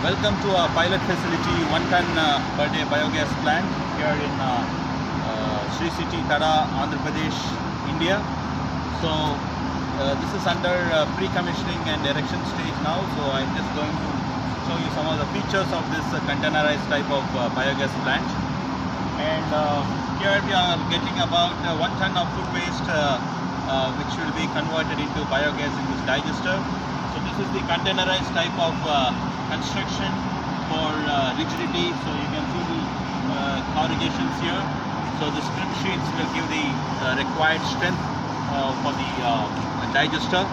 Welcome to our pilot facility 1 ton per day biogas plant here in Sri City, Tada, Andhra Pradesh, India. So this is under pre-commissioning and erection stage now. So I'm just going to show you some of the features of this containerized type of biogas plant. And here we are getting about 1 ton of food waste which will be converted into biogas in this digester. So this is the containerized type of construction for rigidity. So you can see the corrugations here. So the scrim sheets will give the required strength for the digester.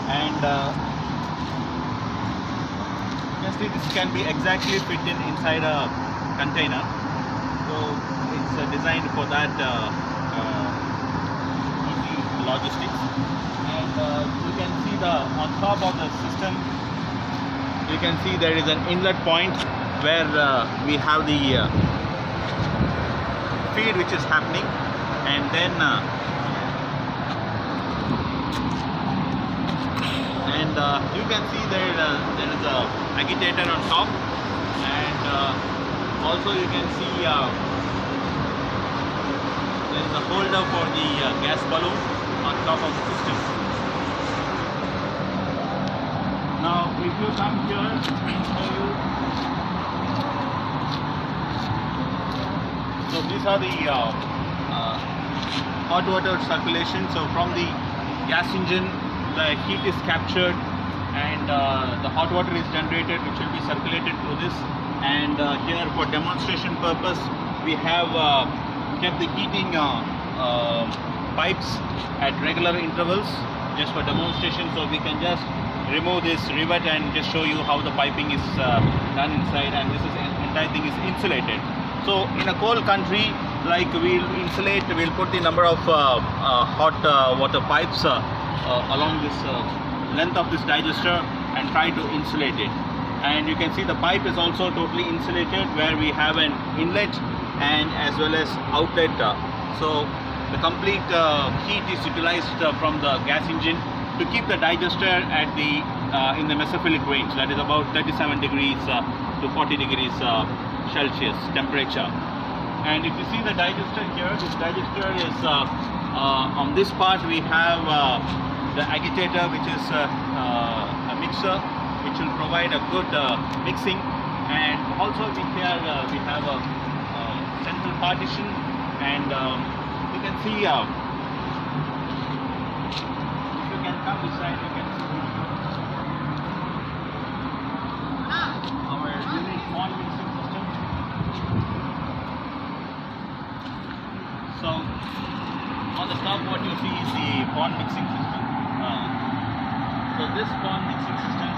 And you can see this can be exactly fit in inside a container. So it's designed for that easy logistics. And you can see on top of the system, you can see there is an inlet point where we have the feed which is happening, and then you can see there is a agitator on top, and also you can see there is a holder for the gas balloon on top of the system. Now if you come here, I'll show you. So these are the hot water circulation. So from the gas engine, the heat is captured, and the hot water is generated, which will be circulated through this. And here, for demonstration purpose, we have kept the heating pipes at regular intervals just for demonstration. So we can just remove this rivet and just show you how the piping is done inside. And this entire thing is insulated. So in a cold country, like we'll put the number of hot water pipes along this length of this digester and try to insulate it. And you can see the pipe is also totally insulated, where we have an inlet and as well as outlet. So the complete heat is utilized from the gas engine to keep the digester at the in the mesophilic range, that is about 37 degrees to 40 degrees Celsius temperature. And if you see the digester here, this digester is on this part we have the agitator, which is a mixer, which will provide a good mixing. And also here we have a central partition, and you can see if you can come this side, you can see our unique pond mixing system. So on the top, what you see is the pond mixing system. So this pond mixing system,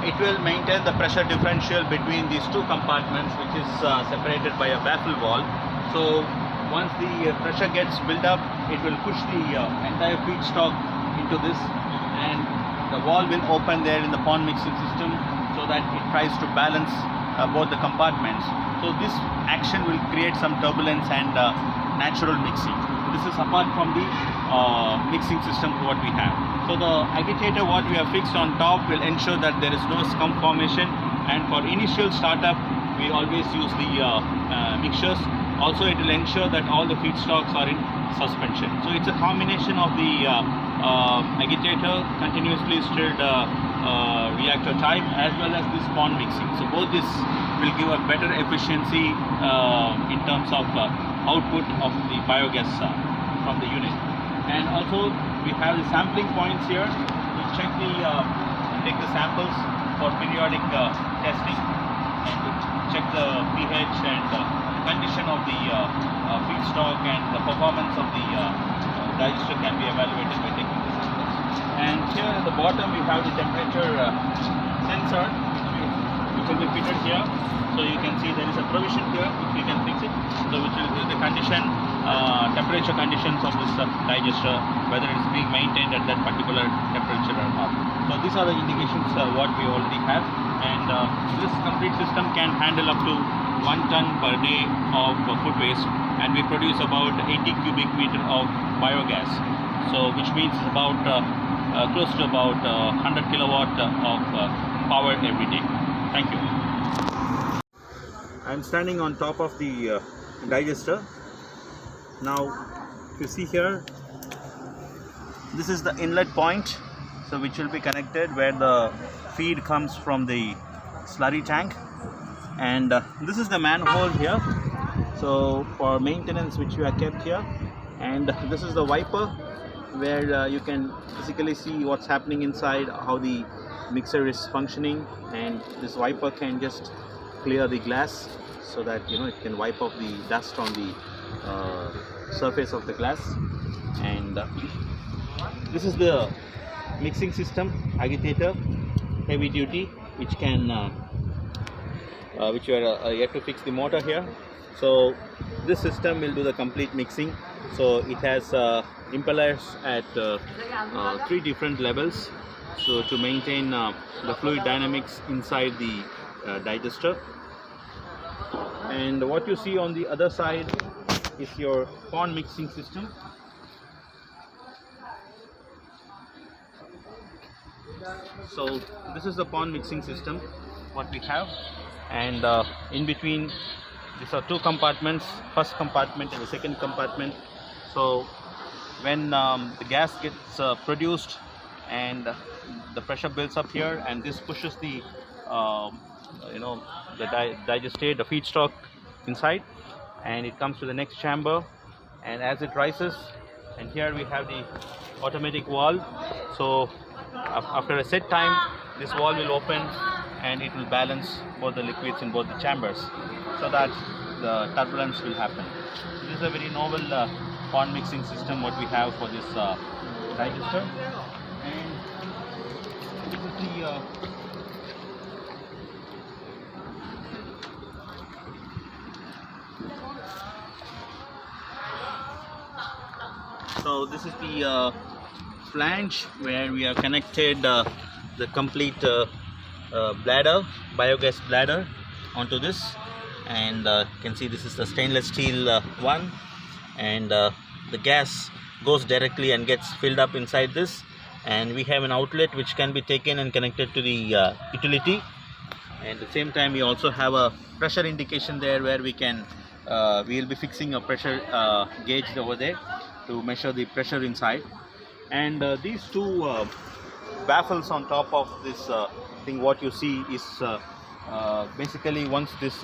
it will maintain the pressure differential between these two compartments, which is separated by a baffle valve. So once the pressure gets built up, it will push the entire feedstock into this, and the valve will open there in the pond mixing system, so that it tries to balance both the compartments. So this action will create some turbulence and natural mixing. This is apart from the mixing system what we have. So the agitator what we have fixed on top will ensure that there is no scum formation, and for initial startup we always use the mixtures. Also it will ensure that all the feedstocks are in suspension. So it's a combination of the agitator, continuously stirred reactor type, as well as this pond mixing. So both this will give a better efficiency in terms of output of the biogas from the unit. And also we have the sampling points here to check take the samples for periodic testing, and to check the pH and condition of the feedstock, and the performance of the digester can be evaluated by taking the samples. And here at the bottom we have the temperature sensor, which will be fitted here. So you can see there is a provision here which we can fix it, so which will give the condition, temperature conditions of this digester, whether it's being maintained at that particular temperature or not. So these are the indications what we already have, and this complete system can handle up to 1 ton per day of food waste, and we produce about 80 cubic meter of biogas. So which means about close to about 100 kilowatt of power every day. Thank you. I'm standing on top of the digester. Now, if you see here, this is the inlet point, so which will be connected where the feed comes from the slurry tank, and this is the manhole here, so for maintenance which we are kept here, and this is the wiper where you can physically see what's happening inside, how the mixer is functioning, and this wiper can just clear the glass so that it can wipe off the dust on the surface of the glass. And this is the mixing system, agitator, heavy duty, which can which we are yet to fix the motor here. So this system will do the complete mixing. So it has impellers at 3 different levels, so to maintain the fluid dynamics inside the digester. And what you see on the other side is your pond mixing system. So this is the pond mixing system what we have, and in between these are 2 compartments, first compartment and the second compartment. So when the gas gets produced and the pressure builds up here, and this pushes the digestate, the feedstock inside, and it comes to the next chamber, and as it rises, and here we have the automatic valve. So after a set time, this valve will open and it will balance both the liquids in both the chambers so that the turbulence will happen. So this is a very novel pond mixing system what we have for this digester. And this is the so this is the flange where we have connected the complete bladder, biogas bladder onto this, and you can see this is the stainless steel one, and the gas goes directly and gets filled up inside this, and we have an outlet which can be taken and connected to the utility, and at the same time we also have a pressure indication there where we will be fixing a pressure gauge over there to measure the pressure inside. And these 2 baffles on top of this thing what you see is basically once this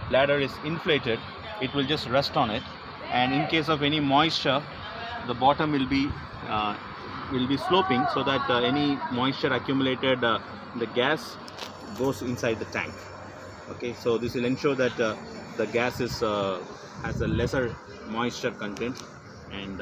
bladder is inflated, it will just rest on it, and in case of any moisture, the bottom will be sloping so that any moisture accumulated the gas goes inside the tank. Okay, so this will ensure that the gas is has a lesser moisture content, and